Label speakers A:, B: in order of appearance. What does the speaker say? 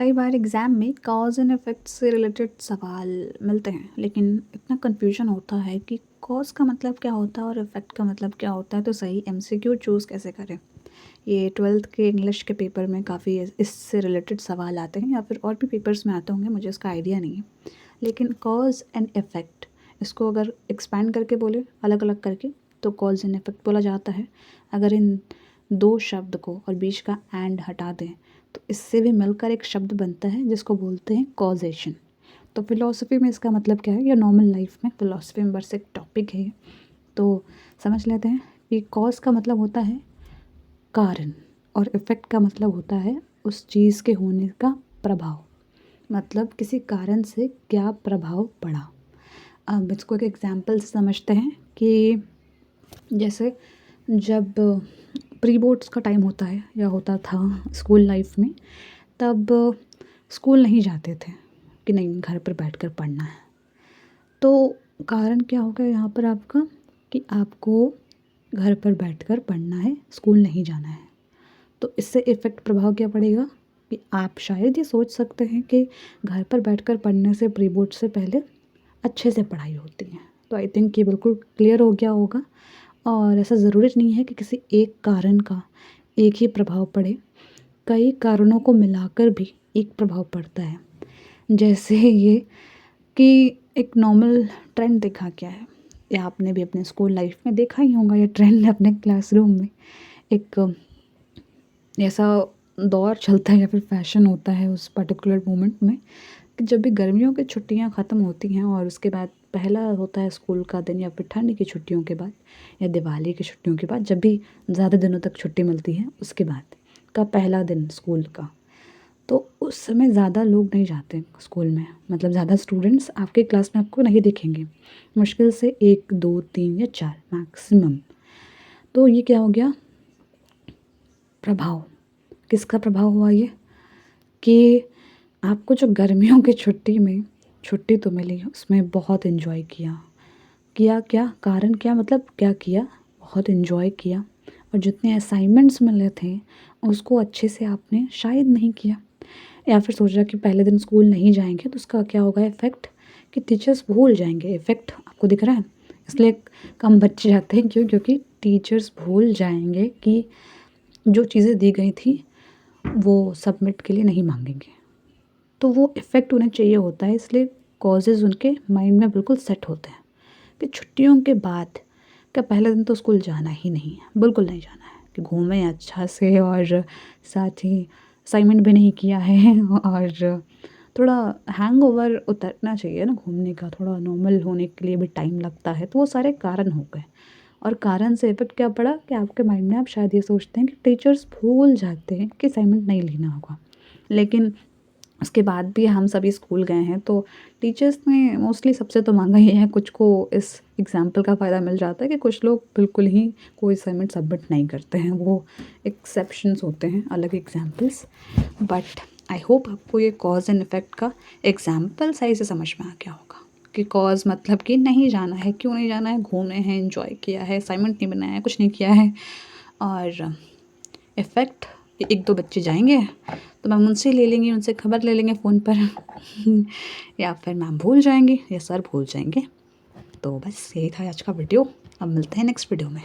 A: कई बार एग्ज़ाम में cause and effect से रिलेटेड सवाल मिलते हैं, लेकिन इतना कन्फ्यूजन होता है कि कॉज़ का मतलब क्या होता है और इफ़ेक्ट का मतलब क्या होता है, तो सही एमसीक्यू चूज़ कैसे करें। ये 12th के इंग्लिश के पेपर में काफ़ी इससे रिलेटेड सवाल आते हैं, या फिर और भी पेपर्स में आते होंगे, मुझे इसका आइडिया नहीं है। लेकिन कॉज़ एंड इफ़ेक्ट, इसको अगर एक्सपैंड करके बोले अलग अलग करके, तो कॉज़ एंड इफ़ेक्ट बोला जाता है। अगर इन दो शब्द को और बीच का एंड हटा दें, तो इससे भी मिलकर एक शब्द बनता है जिसको बोलते हैं कॉजेशन। तो फिलॉसफी में इसका मतलब क्या है, या नॉर्मल लाइफ में फिलॉसफी में बस एक टॉपिक है। तो समझ लेते हैं कि कॉज का मतलब होता है कारण, और इफ़ेक्ट का मतलब होता है उस चीज़ के होने का प्रभाव, मतलब किसी कारण से क्या प्रभाव पड़ा। अब इसको एक एग्जाम्पल से समझते हैं कि जैसे जब प्री बोर्ड्स का टाइम होता है या होता था स्कूल लाइफ में, तब स्कूल नहीं जाते थे कि नहीं घर पर बैठकर पढ़ना है। तो कारण क्या होगा यहाँ पर आपका, कि आपको घर पर बैठकर पढ़ना है, स्कूल नहीं जाना है। तो इससे इफ़ेक्ट प्रभाव क्या पड़ेगा, कि आप शायद ये सोच सकते हैं कि घर पर बैठकर पढ़ने से प्री बोर्ड से पहले अच्छे से पढ़ाई होती है। तो आई थिंक ये बिल्कुल क्लियर हो गया होगा। और ऐसा ज़रूरी नहीं है कि किसी एक कारण का एक ही प्रभाव पड़े, कई कारणों को मिलाकर भी एक प्रभाव पड़ता है। जैसे ये कि एक नॉर्मल ट्रेंड देखा क्या है, या आपने भी अपने स्कूल लाइफ में देखा ही होगा ये ट्रेंड अपने क्लासरूम में। एक ऐसा दौर चलता है या फिर फैशन होता है उस पर्टिकुलर मोमेंट में, कि जब भी गर्मियों की छुट्टियां ख़त्म होती हैं और उसके बाद पहला होता है स्कूल का दिन, या फिर ठंड की छुट्टियों के बाद या दिवाली की छुट्टियों के बाद, जब भी ज़्यादा दिनों तक छुट्टी मिलती है उसके बाद का पहला दिन स्कूल का, तो उस समय ज़्यादा लोग नहीं जाते स्कूल में। मतलब ज़्यादा स्टूडेंट्स आपके क्लास में आपको नहीं दिखेंगे, मुश्किल से 1 2 3 या 4 मैक्सिमम। तो ये क्या हो गया, प्रभाव। किसका प्रभाव हुआ ये, कि आपको जो गर्मियों की छुट्टी में छुट्टी तो मिली, उसमें बहुत इन्जॉय किया। किया क्या, कारण क्या, मतलब क्या किया, बहुत इन्जॉय किया। और जितने असाइनमेंट्स मिले थे उसको अच्छे से आपने शायद नहीं किया, या फिर सोचा कि पहले दिन स्कूल नहीं जाएंगे तो उसका क्या होगा इफ़ेक्ट, कि टीचर्स भूल जाएंगे। इफ़ेक्ट आपको दिख रहा है, इसलिए कम बच्चे जाते हैं। क्यों, क्योंकि टीचर्स भूल जाएंगे कि जो चीज़ें दी गई थी वो सबमिट के लिए नहीं मांगेंगे। तो वो इफ़ेक्ट उन्हें चाहिए होता है, इसलिए कॉजेज़ उनके माइंड में बिल्कुल सेट होते हैं कि छुट्टियों के बाद का पहला दिन तो स्कूल जाना ही नहीं है, बिल्कुल नहीं जाना है, कि घूमें अच्छा से, और साथ ही असाइनमेंट भी नहीं किया है और थोड़ा हैंगओवर उतरना चाहिए ना घूमने का, थोड़ा नॉर्मल होने के लिए भी टाइम लगता है। तो वो सारे कारण हो गए, और कारण से इफ़ेक्ट क्या पड़ा, कि आपके माइंड में आप शायद ये सोचते हैं कि टीचर्स भूल जाते हैं कि असाइनमेंट नहीं लेना होगा। लेकिन उसके बाद भी हम सभी स्कूल गए हैं, तो टीचर्स ने मोस्टली सबसे तो मांगा ही है। कुछ को इस एग्जाम्पल का फ़ायदा मिल जाता है कि कुछ लोग बिल्कुल ही कोई असाइनमेंट सबमिट नहीं करते हैं, वो एक्सेप्शंस होते हैं, अलग एग्जाम्पल्स। बट आई होप आपको ये कॉज एंड इफ़ेक्ट का एग्जाम्पल सही से समझ में आ गया होगा, कि कॉज मतलब कि नहीं जाना है, क्यों नहीं जाना है, घूमे हैं, इन्जॉय किया है, असाइनमेंट नहीं बनाया है, कुछ नहीं किया है। और इफ़ेक्ट, एक दो बच्चे जाएंगे तो मैम उनसे ले लेंगी, उनसे खबर ले लेंगे फ़ोन पर या फिर मैम भूल जाएंगे या सर भूल जाएंगे। तो बस यही था आज का वीडियो। अब मिलते हैं नेक्स्ट वीडियो में।